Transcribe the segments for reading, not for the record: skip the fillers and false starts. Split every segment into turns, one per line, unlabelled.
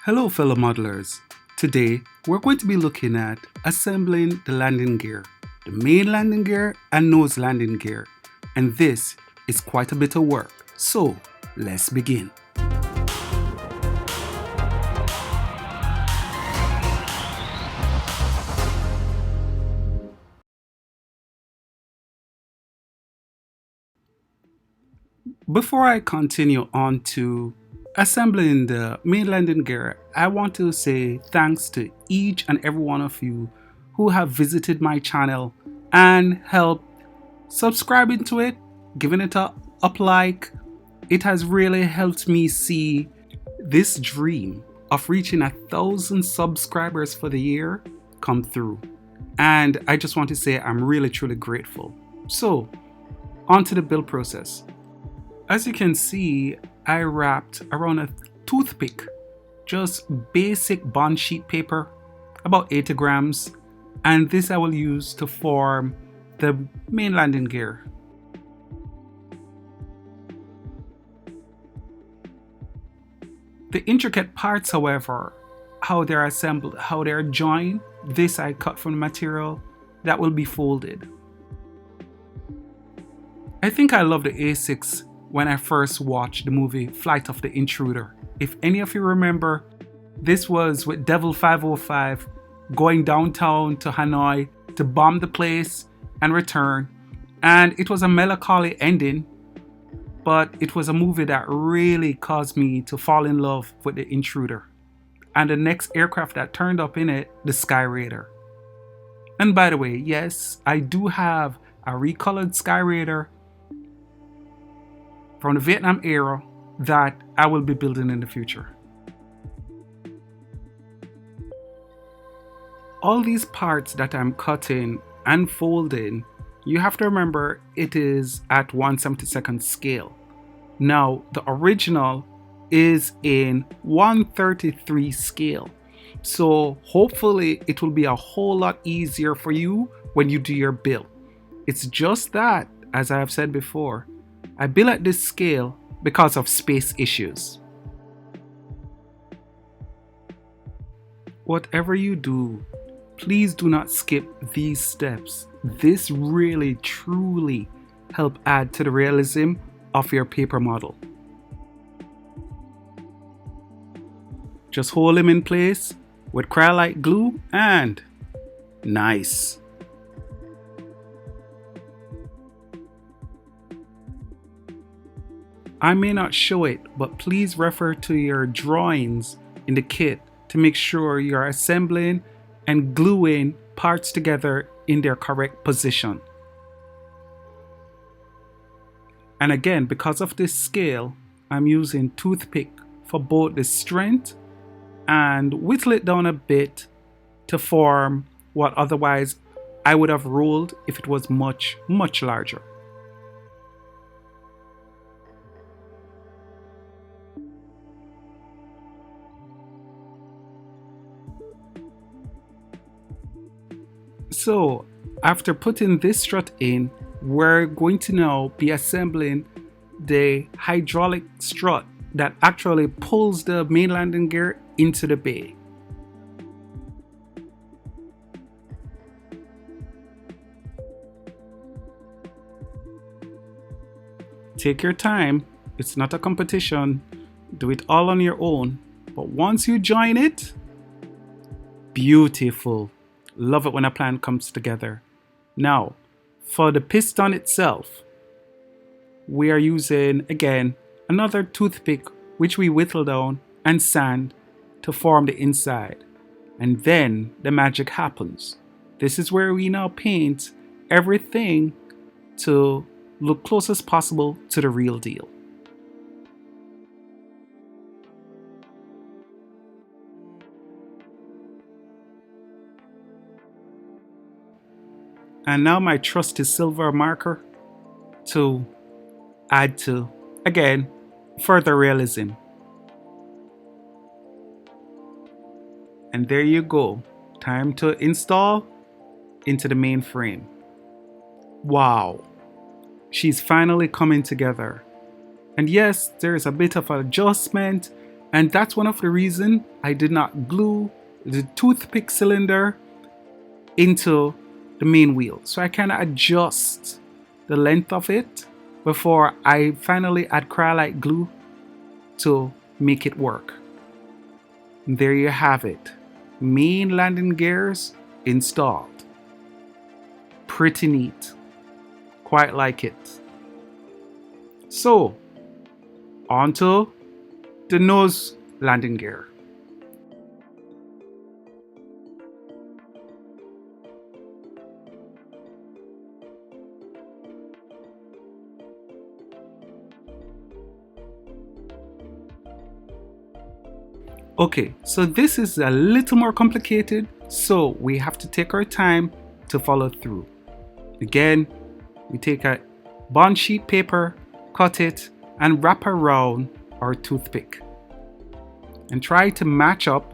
Hello fellow modelers. Today we're going to be looking at assembling the landing gear, the main landing gear and nose landing gear, and this is quite a bit of work. So let's begin. Before I continue on to assembling the main landing gear, I want to say thanks to each and every one of you who have visited my channel and helped subscribing to it, giving it a up like. It has really helped me see this dream of reaching 1,000 subscribers for the year come through. And I just want to say I'm really truly grateful. So, on to the build process. As you can see, I wrapped around a toothpick, just basic bond sheet paper, about 80 grams, and this I will use to form the main landing gear. The intricate parts, however, how they're assembled, how they're joined, this I cut from the material that will be folded. I think I love the EA-6 when I first watched the movie Flight of the Intruder. If any of you remember, this was with Devil 505 going downtown to Hanoi to bomb the place and return. And it was a melancholy ending, but it was a movie that really caused me to fall in love with the Intruder. And the next aircraft that turned up in it, the Sky Raider. And by the way, yes, I do have a recolored Sky Raider from the Vietnam era that I will be building in the future. All these parts that I'm cutting and folding, you have to remember it is at 1/72nd scale. Now, the original is in 1/33 scale. So hopefully it will be a whole lot easier for you when you do your build. It's just that, as I have said before, I build at this scale because of space issues. Whatever you do, please do not skip these steps. This really truly help add to the realism of your paper model. Just hold them in place with cryolite glue and nice. I may not show it, but please refer to your drawings in the kit to make sure you're assembling and gluing parts together in their correct position. And again, because of this scale, I'm using toothpick for both the strength and whittle it down a bit to form what otherwise I would have rolled if it was much, much larger. So after putting this strut in, we're going to now be assembling the hydraulic strut that actually pulls the main landing gear into the bay. Take your time, it's not a competition, do it all on your own, but once you join it, beautiful. Love it when a plan comes together. Now, for the piston itself, we are using, again, another toothpick which we whittle down and sand to form the inside. And then the magic happens. This is where we now paint everything to look close as possible to the real deal. And now my trusty silver marker to add to, again, further realism. And there you go. Time to install into the main frame. Wow. She's finally coming together. And yes, there's a bit of adjustment And that's one of the reasons I did not glue the toothpick cylinder into the main wheel. So I kind of adjust the length of it before I finally add cryolite glue to make it work. And there you have it. Main landing gears installed. Pretty neat. Quite like it. So, onto the nose landing gear. Okay, so this is a little more complicated, so we have to take our time to follow through. Again, we take a bond sheet paper, cut it, and wrap around our toothpick. And try to match up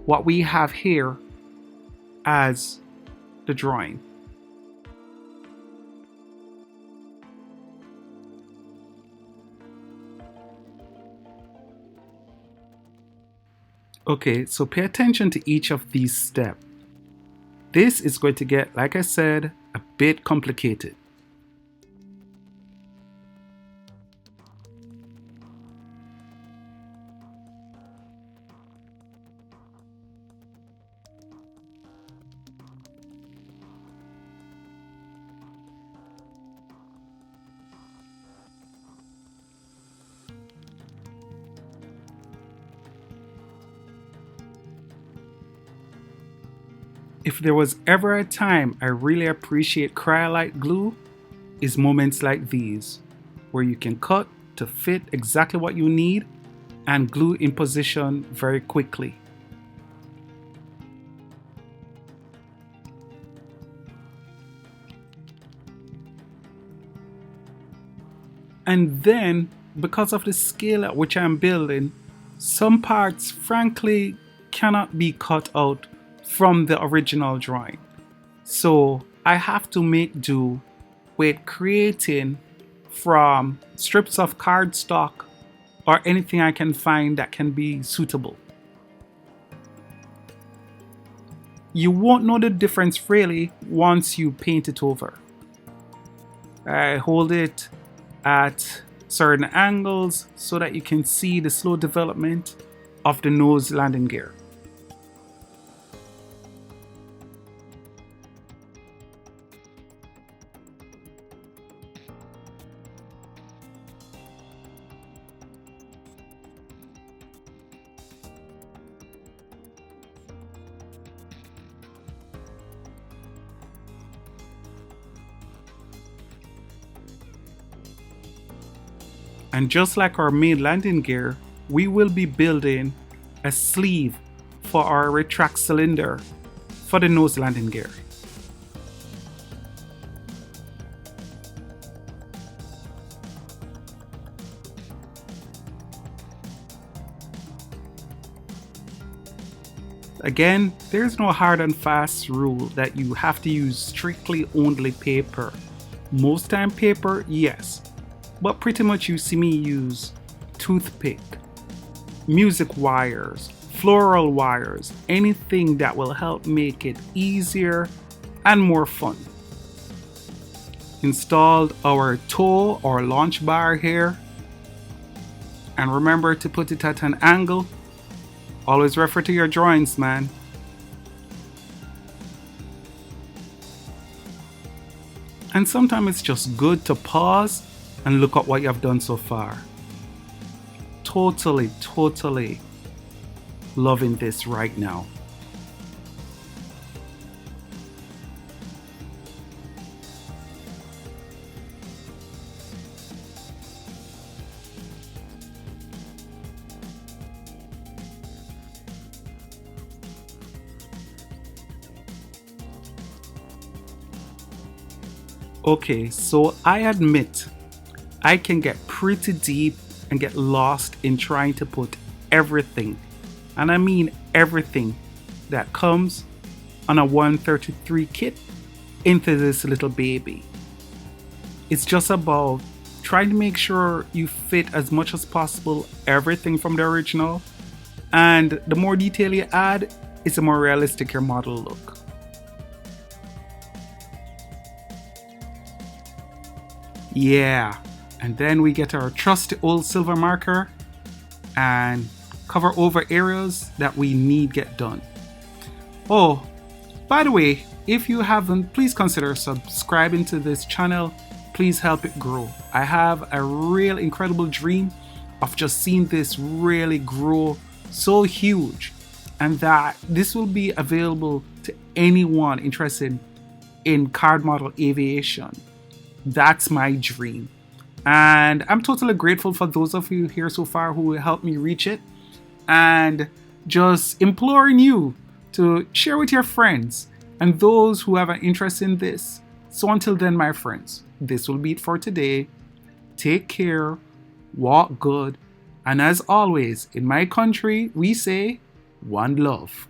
what we have here as the drawing. Okay, so pay attention to each of these steps. This is going to get, like I said, a bit complicated. If there was ever a time I really appreciate cryolite glue, is moments like these, where you can cut to fit exactly what you need and glue in position very quickly. And then, because of the scale at which I'm building, some parts frankly cannot be cut out from the original drawing. So I have to make do with creating from strips of cardstock or anything I can find that can be suitable. You won't know the difference really once you paint it over. I hold it at certain angles so that you can see the slow development of the nose landing gear. And just like our main landing gear, we will be building a sleeve for our retract cylinder for the nose landing gear. Again, there's no hard and fast rule that you have to use strictly only paper. Most time paper, yes. But pretty much you see me use toothpick, music wires, floral wires, anything that will help make it easier and more fun. Installed our toe or launch bar here. And remember to put it at an angle. Always refer to your drawings, man. And sometimes it's just good to pause and look at what you have done so far. Totally loving this right now. Okay, so I admit I can get pretty deep and get lost in trying to put everything, and I mean everything, that comes on a 133 kit into this little baby. It's just about trying to make sure you fit as much as possible everything from the original And the more detail you add, it's a more realistic your model look. Yeah, and then we get our trusty old silver marker and cover over areas that we need get done. Oh, by the way, if you haven't, please consider subscribing to this channel. Please help it grow. I have a real incredible dream of just seeing this really grow so huge, and that this will be available to anyone interested in card model aviation. That's my dream. And I'm totally grateful for those of you here so far who helped me reach it. And just imploring you to share with your friends and those who have an interest in this. So until then, my friends, this will be it for today. Take care, walk good, and as always, in my country, we say one love.